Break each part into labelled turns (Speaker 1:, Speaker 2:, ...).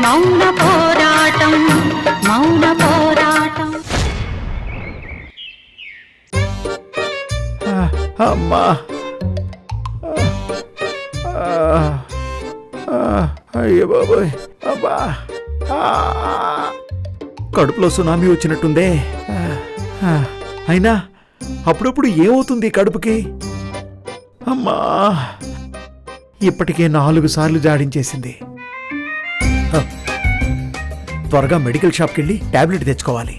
Speaker 1: మౌన పోరాటం మౌన పోరాటం.
Speaker 2: అమ్మా అయ్యో బాబోయ్ అబ్బా కడుపులో సునామీ వచ్చినట్టుందే. అయినా అప్పుడప్పుడు ఏమవుతుంది కడుపుకి? అమ్మా ఇప్పటికే 4 సార్లు జాడించేసింది. త్వరగా మెడికల్ షాప్కి వెళ్ళి టాబ్లెట్ తెచ్చుకోవాలి.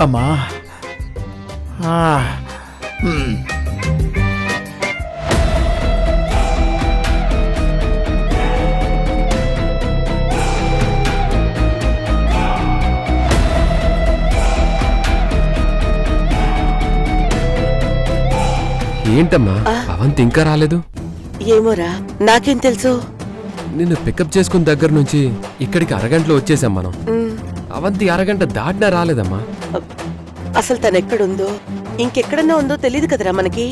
Speaker 2: అమ్మా
Speaker 3: ఏంటమ్మా అవంతి ఇంకా రాలేదు?
Speaker 4: ఏమోరా, నాకేం తెలుసు.
Speaker 3: నిన్ను పికప్ చేసుకున్న దగ్గర నుంచి ఇక్కడికి అరగంటలో వచ్చేసాం మనం. అవంతి అరగంట దాటినా రాలేదమ్మా.
Speaker 4: అసలు తనెక్కడుందో ఇంకెక్కడన్నా ఉందో తెలియదు కదరా మనకి.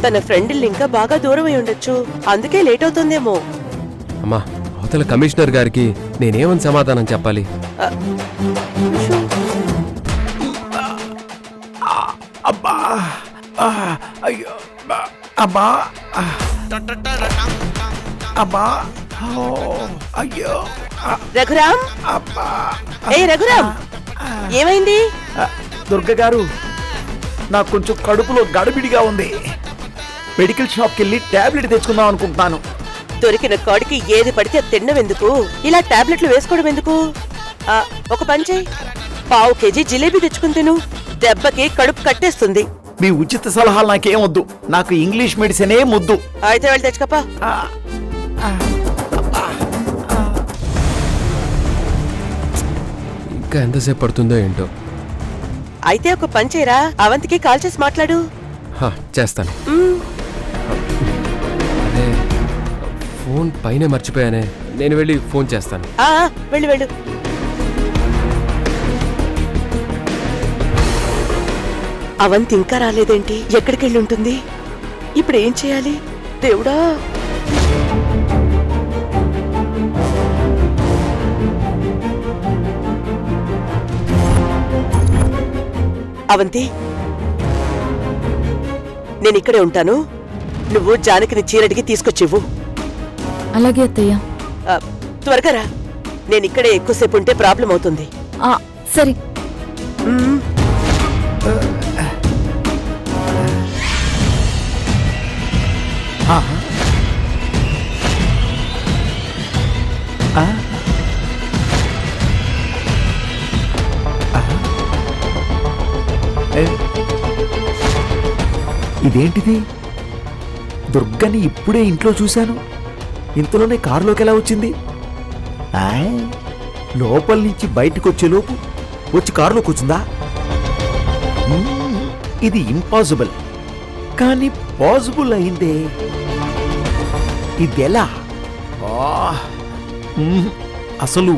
Speaker 4: తన ఫ్రెండ్ ఇంకా బాగా దూరం అయి ఉండొచ్చు, అందుకే లేట్ అవుతుందేమో.
Speaker 3: అమ్మా అవతల కమిషనర్ గారికి నేనేమని సమాధానం చెప్పాలి?
Speaker 2: అబ్బా అయ్యో అబ్బా అబ్బా అయ్యో
Speaker 4: రఘురామ్,
Speaker 2: అబ్బా.
Speaker 4: ఏ రఘురామ్, ఏమైంది?
Speaker 2: దుర్గ గారు, నాకు కొంచెం కడుపులో గడబిడిగా ఉంది. మెడికల్ షాప్కి వెళ్ళి టాబ్లెట్ తెచ్చుకుందాం అనుకుంటున్నాను.
Speaker 4: దొరికిన కాడికి ఏది పడితే తినడం ఎందుకు, ఇలా టాబ్లెట్లు వేసుకోవడం ఎందుకు? ఒక పని చేయి, 1/2 కేజీ జిలేబీ తెచ్చుకుని తిను. దెబ్బకి కడుపు కట్టేస్తుంది.
Speaker 2: మీ ఉచిత సలహాలు నాకేం వద్దు, నాకు ఇంగ్లీష్ మెడిసినే ముద్దు.
Speaker 4: అయితే వెళ్ళి తెచ్చుకోపా.
Speaker 3: ఇంకా ఎంతసేపు పడుతుందో ఏంటో.
Speaker 4: అయితే ఒక పని చేయరా, అవంతికి కాల్ చేసి మాట్లాడు.
Speaker 3: చేస్తాను. అదే ఫోన్ పైనే మర్చిపోయానే, నేను వెళ్ళి ఫోన్ చేస్తాను.
Speaker 4: వెళ్ళు వెళ్ళు. అవంతి ఇంకా రాలేదేంటి? ఎక్కడికి వెళ్ళి ఉంటుంది? ఇప్పుడు ఏం చేయాలి దేవుడా? అవంతి, నేను ఇక్కడే ఉంటాను. నువ్వు జానకిని చీరడికి తీసుకొచ్చివ్వు.
Speaker 5: అలాగే అత్తయ్య.
Speaker 4: త్వరగా రా, నేను ఇక్కడే ఎక్కువసేపు ఉంటే ప్రాబ్లం అవుతుంది.
Speaker 5: సరే.
Speaker 2: ఇదేంటిది? దుర్గని ఇప్పుడే ఇంట్లో చూశాను, ఇంతలోనే కారులోకి ఎలా వచ్చింది? లోపల నుంచి బయటకు వచ్చేలోపు వచ్చి కారులో కూర్చుందా? ఇది ఇంపాసిబుల్, కానీ పాసిబుల్ అయిందే. ఇదెలా? అసలు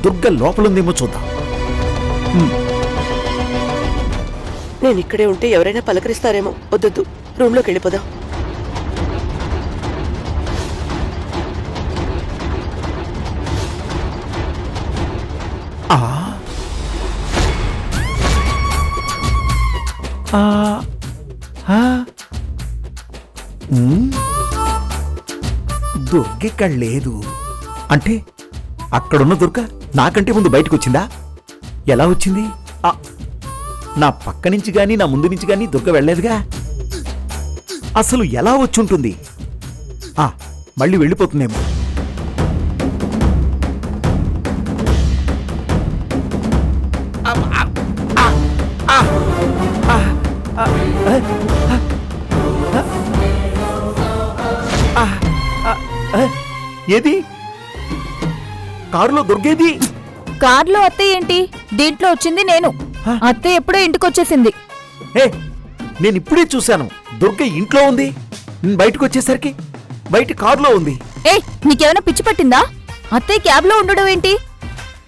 Speaker 2: దుర్గ లోపలుందేమో చూద్దాం.
Speaker 4: నేను ఇక్కడే ఉంటే ఎవరైనా పలకరిస్తారేమో. వద్దొద్దు, రూమ్లోకి వెళ్ళిపోదాం.
Speaker 2: దుర్గ ఇక్కడ లేదు అంటే అక్కడున్న దుర్గ నాకంటే ముందు బయటకు వచ్చిందా? ఎలా వచ్చింది? నా పక్క నుంచి గాని నా ముందు నుంచి గాని దుర్గ వెళ్లేదుగా. అసలు ఎలా వచ్చుంటుంది? మళ్ళీ వెళ్ళిపోతుందేమో. ఏది? కారులో దుర్గేది?
Speaker 5: కార్లో అత్తయ్య ఏంటి? దీంట్లో వచ్చింది నేను. అత్తయ్య ఎప్పుడో ఇంటికొచ్చేసింది.
Speaker 2: నేను ఇప్పుడే చూశాను, దుర్గ ఇంట్లో ఉంది. నేను బయటకు వచ్చేసరికి బయట కారులో ఉంది.
Speaker 5: నీకేమైనా పిచ్చి పట్టిందా? అత్తయ్య క్యాబ్ లో ఉండడం ఏంటి?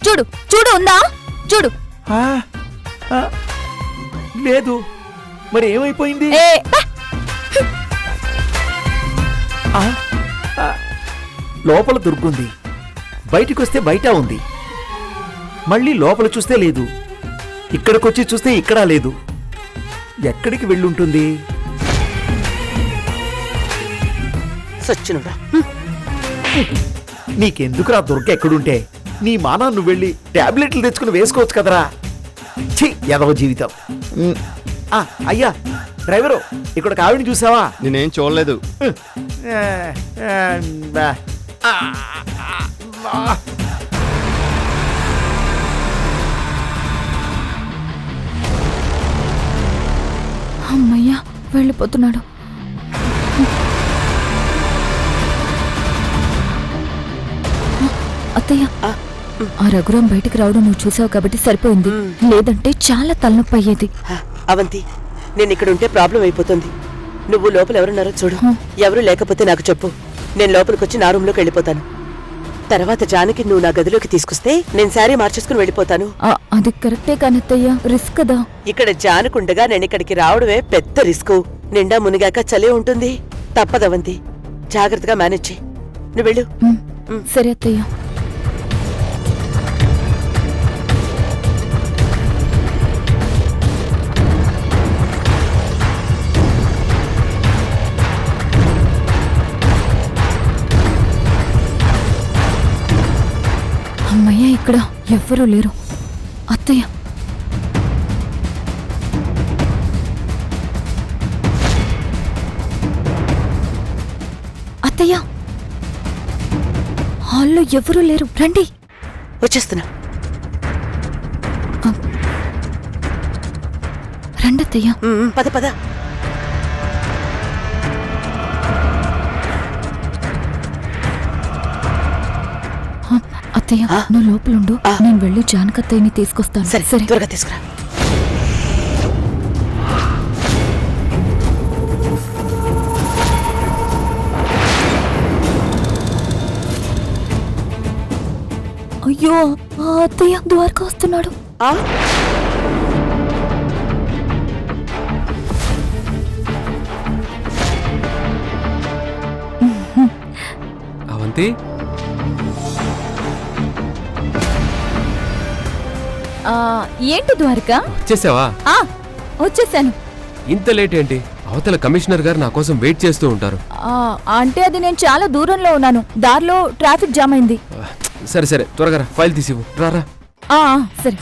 Speaker 5: చూడు చూడు, ఉందా? చూడు.
Speaker 2: లేదు, మరి ఏమైపోయింది? లోపల దుర్గుంది, బయటికి వస్తే బయట ఉంది, మళ్ళీ లోపల చూస్తే లేదు, ఇక్కడికొచ్చి చూస్తే ఇక్కడా లేదు. ఎక్కడికి వెళ్ళుంటుంది?
Speaker 4: సచ్చినుడా.
Speaker 2: నీకెందుకురా దుర్గ ఎక్కడుంటే? నీ మానా నువ్వు వెళ్ళి టాబ్లెట్లు తెచ్చుకుని వేసుకోవచ్చు కదరా. ఛీ, ఎదవ జీవితం. అయ్యా డ్రైవరు, ఇక్కడ ఆవిడని చూసావా?
Speaker 6: నేనేం చూడలేదు.
Speaker 5: అమ్మయ్యా, వెళ్ళిపోతున్నాడు. అత్తయ్య, ఆ రఘురాం బయటికి రావడం నువ్వు చూసావు కాబట్టి సరిపోయింది, లేదంటే చాలా తలనొప్పి అయ్యేది.
Speaker 4: అవంతి, నేను ఇక్కడ ఉంటే ప్రాబ్లం అయిపోతుంది. నువ్వు లోపల ఎవరున్నారో చూడు. ఎవరు లేకపోతే నాకు చెప్పు, నేను లోపలికొచ్చి నా రూమ్ లోకి వెళ్ళిపోతాను. తర్వాత జానకి నువ్వు నా గదిలోకి తీసుకొస్తే నేను శారీ మార్చేసుకుని వెళ్ళిపోతాను.
Speaker 5: అది కరెక్టే కానత్తయ్య, రిస్క్ కదా.
Speaker 4: ఇక్కడ జానకుండగా నేను ఇక్కడికి రావడమే పెద్ద రిస్క్. నిండా మునిగాక చలి ఉంటుంది. తప్పదవంతి, జాగ్రత్తగా మేనేజ్ చేయి. నువ్వు వెళ్ళు.
Speaker 5: సరే అత్తయ్య. అమ్మయ్య, ఇక్కడ ఎవ్వరూ లేరు. అత్తయ్య, అత్తయ్య, హాల్లో ఎవరూ లేరు, రండి.
Speaker 4: వచ్చేస్తున్నా.
Speaker 5: రండి అత్తయ్య.
Speaker 4: పద పద.
Speaker 5: అత్తయ్య, నువ్వు లోపలుండు, నేను వెళ్ళి జానకత్తయ్యని తీసుకొస్తాను.
Speaker 4: సరే, త్వరగా తీసుకురా.
Speaker 5: అయ్యో, అత్తయ్య ద్వారకా వస్తున్నాడు.
Speaker 3: అవంతి,
Speaker 5: ఏంటి ద్వారకా?
Speaker 3: వచ్చేసావా?
Speaker 5: వచ్చేసాను.
Speaker 3: ఇంత లేట్ ఏంటి? అవతల కమిషనర్ గారు నా కోసం వెయిట్ చేస్తూ ఉంటారు.
Speaker 5: అంటే అది నేను చాలా దూరంలో ఉన్నాను, దారిలో ట్రాఫిక్ జామ్ అయింది.
Speaker 3: సరే సరే, త్వరగా రా, ఫైల్ తీసివ్వు. రారా.
Speaker 5: సరే.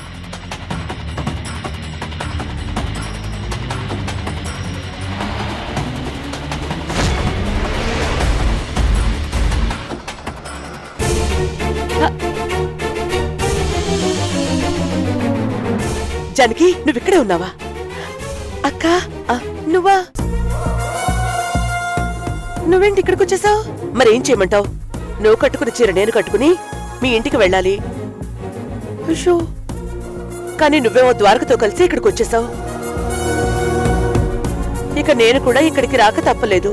Speaker 4: జానకి, నువ్విక్కడే ఉన్నావా? అక్క, నువ్వా? నువ్వేంటి ఇక్కడికి వచ్చేసావు? మరేం చేయమంటావు? నువ్వు కట్టుకుని చీర నేను కట్టుకుని మీ ఇంటికి వెళ్ళాలి. అయ్యో, కానీ నువ్వేమో ద్వారకతో కలిసి ఇక్కడికి వచ్చేసావు. ఇక నేను కూడా ఇక్కడికి రాక తప్పలేదు.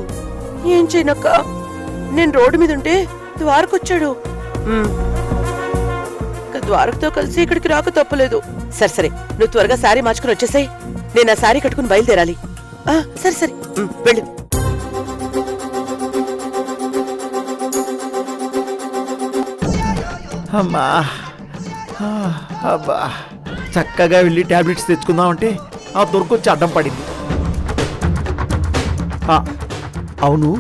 Speaker 4: ఏం చేయనక్క, నేను రోడ్డు మీద ఉంటే ద్వారకొచ్చాడు. ద్వారకతో కలిసి ఇక్కడికి రాక తప్పలేదు. సరే సరే, నువ్వు త్వరగా శారీ మార్చుకుని వచ్చేసాయి. నేను ఆ శారీ కట్టుకుని బయలుదేరాలి. సరే సరే, వెళ్ళు.
Speaker 2: అమ్మా, అబ్బా, చక్కగా వెళ్ళి టాబ్లెట్స్ తెచ్చుకుందామంటే ఆ దొరికొచ్చి అడ్డం పడింది. అవును,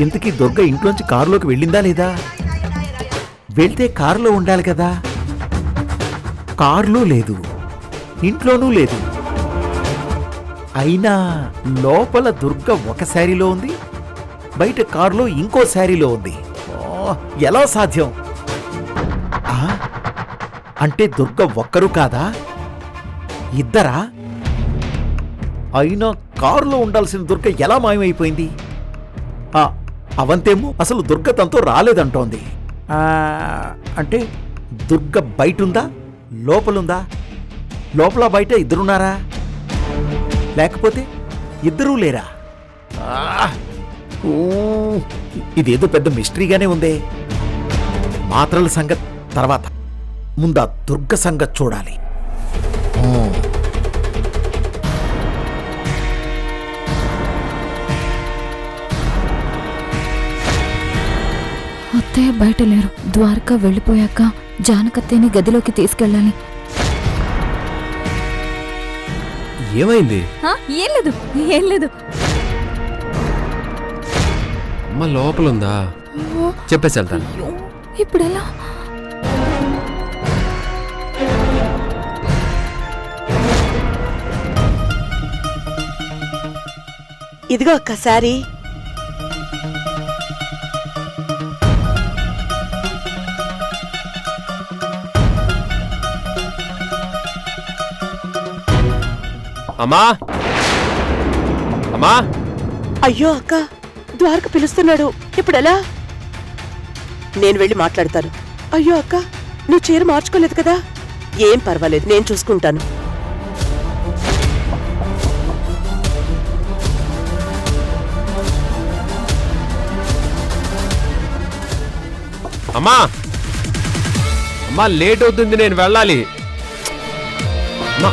Speaker 2: ఇంతకీ దుర్గ ఇంట్లోంచి కారులోకి వెళ్ళిందా లేదా? వెళ్తే కారులో ఉండాలి కదా. కారులో లేదు, ఇంట్లోనూ లేదు. అయినా లోపల దుర్గ ఒక శారీలో ఉంది, బయట కారులో ఇంకో శారీలో ఉంది. ఎలా సాధ్యం? అంటే దుర్గ ఒక్కరు కాదా, ఇద్దరా? అయినా కారులో ఉండాల్సిన దుర్గ ఎలా మాయమైపోయింది? అవంతేమో అసలు దుర్గ తనతో రాలేదంటోంది. అంటే దుర్గ బయటుందా, లోపలుందా? లోపల బయట ఇద్దరున్నారా, లేకపోతే ఇద్దరూ లేరా? ఇదేదో పెద్ద మిస్టరీగానే ఉందే. మాత్రల సంగతి తర్వాత, ముందా దుర్గ సంగతి చూడాలి.
Speaker 5: అత్తయ్య, అత్తయ్య బయట లేరు. ద్వారకా వెళ్ళిపోయాక జానకత్తయ్యని గదిలోకి తీసుకెళ్ళాలి.
Speaker 3: ఏమైంది?
Speaker 5: ఏం లేదు, ఏం లేదు.
Speaker 3: అమ్మ లోపలుందా? చెప్పేసి వెళ్తాను.
Speaker 5: అయ్యో, ఇప్పుడెలా?
Speaker 4: ఇదిగో అక్క శారీ.
Speaker 3: అమ్మా, అమ్మా,
Speaker 4: అయ్యో అక్క, ద్వారక పిలుస్తున్నాడు. ఇప్పుడెలా? నేను వెళ్ళి మాట్లాడతాను. అయ్యో అక్క, నువ్వు చీర మార్చుకోలేదు కదా? ఏం పర్వాలేదు, నేను చూసుకుంటాను.
Speaker 3: అమ్మా, అమ్మా, లేట్ అవుతుంది, నేను వెళ్ళాలి. అమ్మా,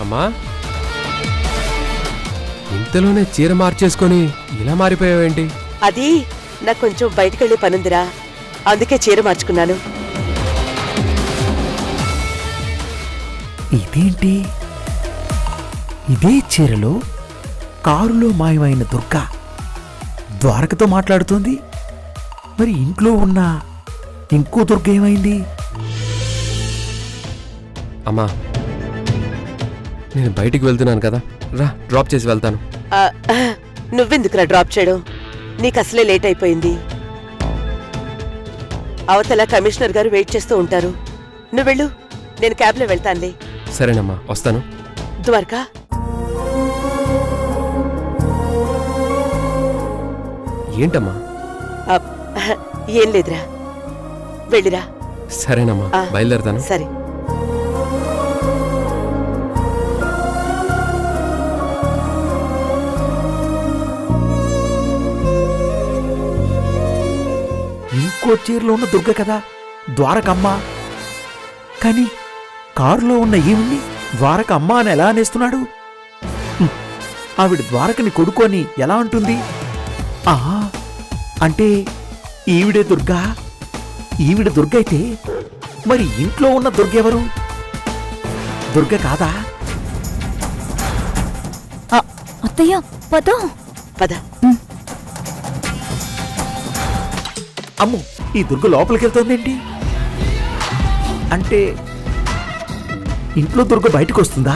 Speaker 3: అమ్మా, ఇంతలోనే చీర మార్చేసుకొని ఇలా మారిపోయావేంటి?
Speaker 4: అది నాకు కొంచెం బయటకెళ్ళే పనుందిరా, అందుకే చీర మార్చుకున్నాను.
Speaker 2: ఇదేంటి? ఇదే చీరలో కారులో మాయమైన దుర్గా ద్వారకతో మాట్లాడుతోంది. మరి ఇంట్లో ఉన్న ఇంకో దుర్గ ఏమైంది?
Speaker 3: అమ్మా, నేను బయటికి వెళ్తున్నాను కదా, రా డ్రాప్ చేసి వెళ్తాను.
Speaker 4: ఆ, నువ్వెందుకురా డ్రాప్ చేయడం? నీకు అసలే లేట్ అయిపోయింది. అవతల కమిషనర్ గారు వెయిట్ చేస్తూ ఉంటారు. నువ్వు వెళ్ళు, నేను క్యాబ్లో వెళ్తానులే.
Speaker 3: సరేనమ్మా, వస్తాను.
Speaker 4: ద్వారకా,
Speaker 3: ఏంటమ్మా?
Speaker 4: ఆ, ఏం లేదురా, వెళ్ళిరా.
Speaker 3: సరేనమ్మా,
Speaker 4: ఆ,
Speaker 3: బయలుదేరతాను.
Speaker 4: సరే.
Speaker 2: ఇంకో చీరలో ఉన్న దుర్గ కదా ద్వారకమ్మ. కానీ కారులో ఉన్న ఈవిడ్ని ద్వారక అమ్మ అని ఎలా అనేస్తున్నాడు? ఆవిడ ద్వారకని కొడుకు అని ఎలా అంటుంది? ఆహా, అంటే ఈవిడే దుర్గా. ఈవిడ దుర్గ అయితే మరి ఇంట్లో ఉన్న దుర్గ ఎవరు? దుర్గ కాదా?
Speaker 5: అత్తయ్య పద.
Speaker 4: పద.
Speaker 2: అమ్ము, ఈ దుర్గ లోపలికి వెళ్తోందేంటి? అంటే ఇంట్లో దుర్గ బయటకు వస్తుందా?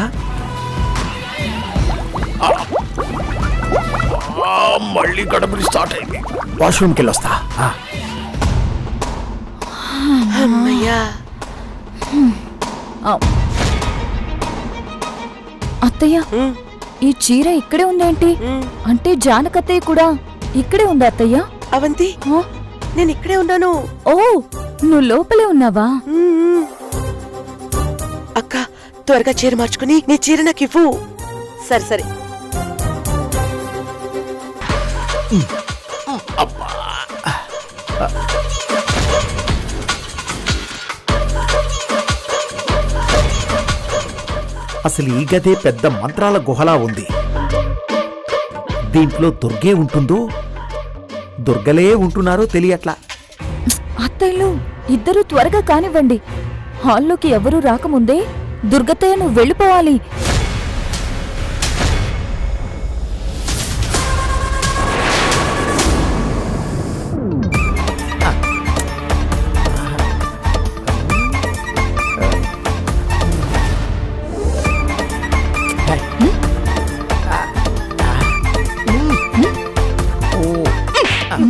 Speaker 2: మళ్ళీ గడబడి స్టార్ట్ అయింది. వాష్రూమ్కి వెళ్ళొస్తా.
Speaker 4: అమ్మయ్యా.
Speaker 5: అత్తయ్య, ఈ చీర ఇక్కడే ఉందేంటి? అంటే జానకత్తయ్య కూడా ఇక్కడే ఉందా అత్తయ్య?
Speaker 4: అవంతి, నేను ఇక్కడే ఉన్నాను.
Speaker 5: ఓ, నువ్వు లోపలే ఉన్నావా?
Speaker 4: అక్క, త్వరగా చీర మార్చుకుని నీ చీర నాకు ఇవ్వు. సరే సరే.
Speaker 2: అసలు ఈ గదే పెద్ద మంత్రాల గుహలా ఉంది. దీంట్లో దుర్గే ఉంటుందో దుర్గలే ఉంటున్నారో తెలియట్లా.
Speaker 5: అత్తయ్యలు ఇద్దరు త్వరగా కానివ్వండి. హాల్లోకి ఎవరూ రాకముందే దుర్గత్తయ్య నువ్వు వెళ్ళిపోవాలి.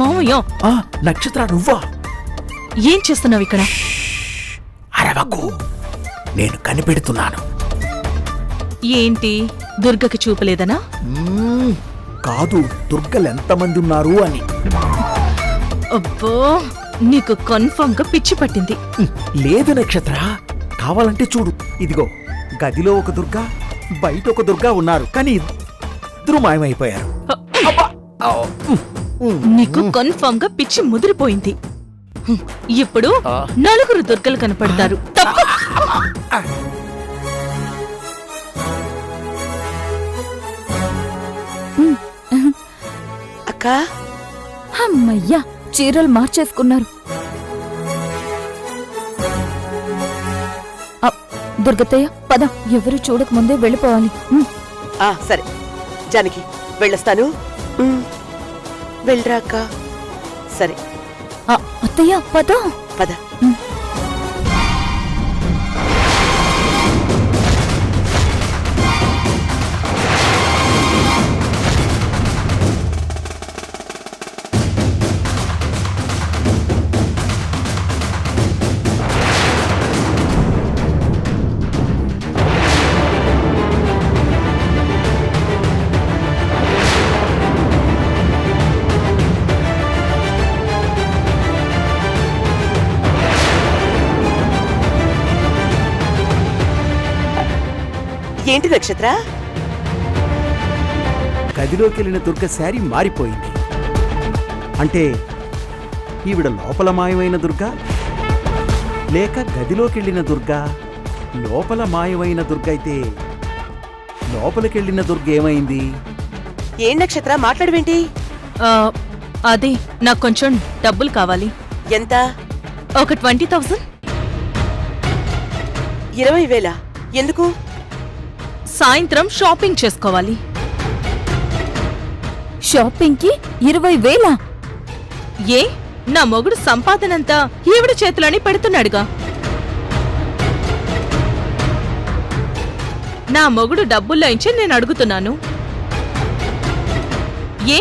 Speaker 6: మామయ్య,
Speaker 2: నక్షత్ర, నువ్వా?
Speaker 6: ఏం చేస్తున్నావు ఇక్కడ?
Speaker 2: అరవకు, నేను కనిపెడుతున్నాను.
Speaker 6: ఏంటి, దుర్గకి చూపలేదనా?
Speaker 2: కాదు, దుర్గలెంతమంది ఉన్నారు అని.
Speaker 6: అబ్బో, నీకు కన్ఫర్మ్ గా పిచ్చి పట్టింది.
Speaker 2: లేదు నక్షత్ర, కావాలంటే చూడు. ఇదిగో గదిలో ఒక దుర్గా బయట ఒక దుర్గా ఉన్నారు కానీ ఇద్దరు మాయమైపోయారు. అబ్బా!
Speaker 6: నీకు కన్ఫర్మ్ గా పిచ్చి ముదిరిపోయింది. ఇప్పుడు నలుగురు దుర్గలు కనపడతారు. తప్పు.
Speaker 4: అక్క
Speaker 5: అమ్మయ్యా చీరలు మార్చేసుకున్నారు. ఆ, దుర్గతయ్య పద, ఎవరు చూడక ముందే వెళ్ళిపోవాలి.
Speaker 4: సరే జానకి వెళ్ళొస్తాను. వెళ్ళరా అక్క. సరే
Speaker 5: అత్తయ్య పద.
Speaker 4: పద. ఏంటి నక్షత్ర?
Speaker 2: గదిలోకి వెళ్ళిన దుర్గ శారీ మారిపోయింది. అంటే ఈవిడ లోపల మాయమైన దుర్గా లేక గదిలోకెళ్ళిన దుర్గా? లోపల మాయమైన దుర్గ అయితే లోపలికెళ్ళిన దుర్గ ఏమైంది?
Speaker 4: ఏం నక్షత్ర మాట్లాడవేంటి?
Speaker 6: అదే నాకు కొంచెం డబ్బులు కావాలి.
Speaker 4: ఎంత?
Speaker 6: ఒక 20,000.
Speaker 4: 20,000? ఎందుకు?
Speaker 6: సాయంత్రం షాపింగ్ చేసుకోవాలి.
Speaker 5: షాపింగ్ కి 20,000?
Speaker 6: ఏ నా మొగుడు సంపాదనంతా ఈవిడ చేతులని పెడుతున్నాడుగా. నా మొగుడు డబ్బుల్లో ఇచ్చి నేను అడుగుతున్నాను. ఏ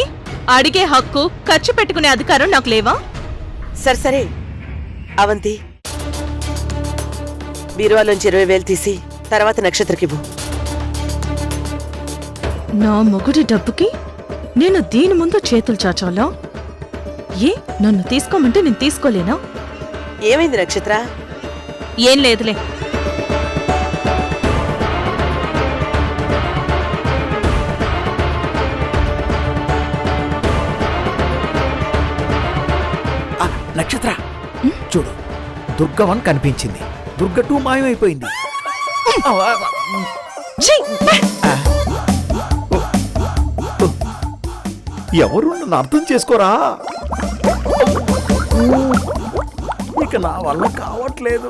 Speaker 6: అడిగే హక్కు, ఖర్చు పెట్టుకునే అధికారం నాకు లేవా?
Speaker 4: సరే అవంతి, బీరువాలోంచి 20,000 తీసి తర్వాత నక్షత్రకివ్వు.
Speaker 6: నా మొగుడి డబ్బుకి నేను దీని ముందు చేతులు చాచాలా? ఏ నన్ను తీసుకోమంటే నేను తీసుకోలేనా?
Speaker 4: ఏమైంది నక్షత్ర?
Speaker 6: ఏం లేదులే.
Speaker 2: నక్షత్ర చూడు, దుర్గ 1 కనిపించింది, దుర్గ 2 మాయమైపోయింది.
Speaker 6: ఛీ!
Speaker 2: ఎవరు నన్ను అర్థం చేసుకోరా? ఇక నా వల్ల కావట్లేదు.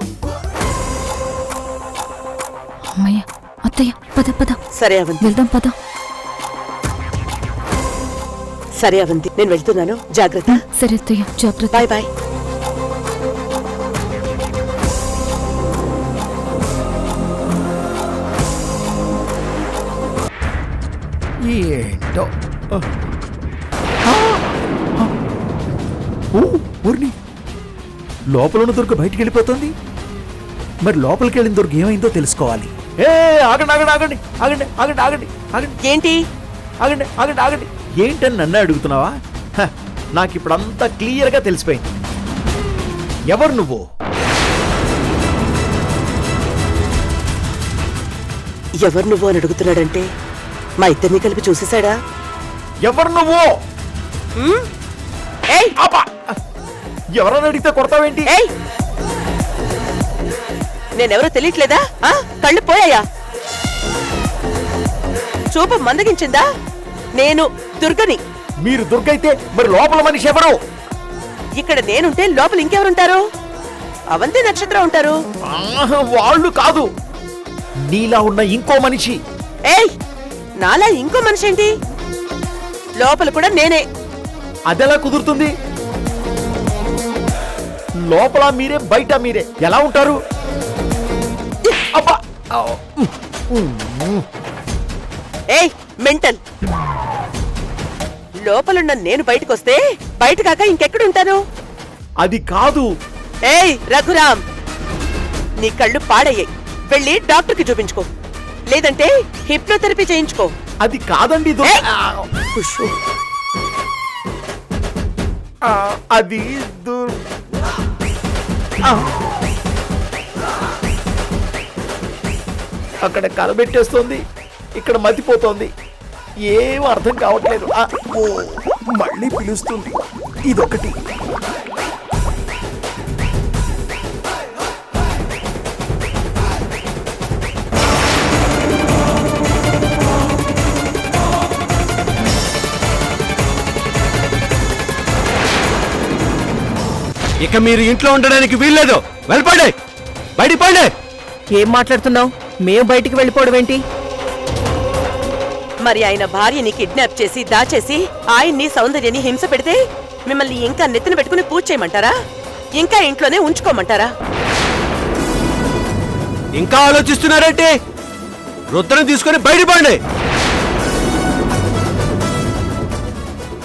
Speaker 5: అమ్మయ్య అత్తయ్య పద పద
Speaker 4: సరే అవంతి,
Speaker 5: వెళ్దాం పద.
Speaker 4: సరే అవంతి, నేను వెళ్తున్నాను. జాగ్రత్త.
Speaker 5: సరే అత్తయ్య జాగ్రత్త.
Speaker 4: Bye bye.
Speaker 2: ఏంటో ఊర్ని లోపలున్న దుర్గ బయటికి వెళ్ళిపోతుంది. మరి లోపలికి వెళ్ళిన దుర్గ ఏమైందో తెలుసుకోవాలి. ఆగండి ఆగండి ఆగండి ఆగండి ఆగండి ఆగండి ఆగండి.
Speaker 4: ఏంటి?
Speaker 2: ఆగండి ఆగండి ఆగండి. ఏంటని నన్ను అడుగుతున్నావా? నాకు ఇప్పుడు అంతా క్లియర్గా తెలిసిపోయింది. ఎవరు నువ్వు?
Speaker 4: ఎవరు నువ్వు అని అడుగుతున్నాడంటే మా ఇద్దరిని కలిపి చూసేశాడా?
Speaker 2: ఎవరు నువ్వు?
Speaker 4: ఏయ్
Speaker 2: ఆపా! ఎవరని అడిగితే కొడతావేంటి?
Speaker 4: ఏయ్, నేనెవరో తెలియట్లేదా? కళ్ళు పోయాయా? చూపు మందగించిందా? నేను దుర్గని.
Speaker 2: మీరు దుర్గ అయితే మరి లోపల మనిషి ఎవరు?
Speaker 4: ఇక్కడ నేనుంటే లోపల ఇంకెవరుంటారు? అవంతి నక్షత్రం ఉంటారు.
Speaker 2: వాళ్ళు కాదు, నీలా ఉన్న ఇంకో మనిషి.
Speaker 4: ఏయ్, నాలా ఇంకో మనిషి ఏంటి? లోపల కూడా నేనే.
Speaker 2: అదెలా కుదురుతుంది? లోపల మీరే బయట మీరే ఎలా ఉంటారు? అబ్బా!
Speaker 4: ఏయ్ మెంటల్, లోపలున్న నేను బయటకొస్తే బయట కాక ఇంకెక్కడుంటాను?
Speaker 2: అది కాదు.
Speaker 4: ఏయ్ రఘురామ్, నీ కళ్ళు పాడయ్యాయి. వెళ్ళి డాక్టర్కి చూపించుకో, లేదంటే హిప్నోథెరపీ చేయించుకో.
Speaker 2: అది కాదండి దుర్గ.
Speaker 4: ఏయ్!
Speaker 2: అది అక్కడ కలబెట్టేస్తోంది, ఇక్కడ మతిపోతోంది. ఏం అర్థం కావట్లేదు. ఓ మళ్ళీ పిలుస్తుంది. ఇదొకటి.
Speaker 3: ఇక మీరు ఇంట్లో ఉండడానికి వీల్లేదు. వెళ్ళిపోండి, బయటికి పోండి.
Speaker 4: ఏం మాట్లాడుతున్నావు? మేము బయటికి వెళ్ళిపోవడం ఏంటి? మరి ఆయన భార్యని కిడ్నాప్ చేసి దాచేసి ఆయన్ని సౌందర్యని హింస పెడితే మిమ్మల్ని ఇంకా నెత్తిన పెట్టుకుని పూజ చేయమంటారా? ఇంకా ఇంట్లోనే ఉంచుకోమంటారా?
Speaker 3: ఇంకా ఆలోచిస్తున్నారంటే రుద్రం తీసుకొని బయటపడండి.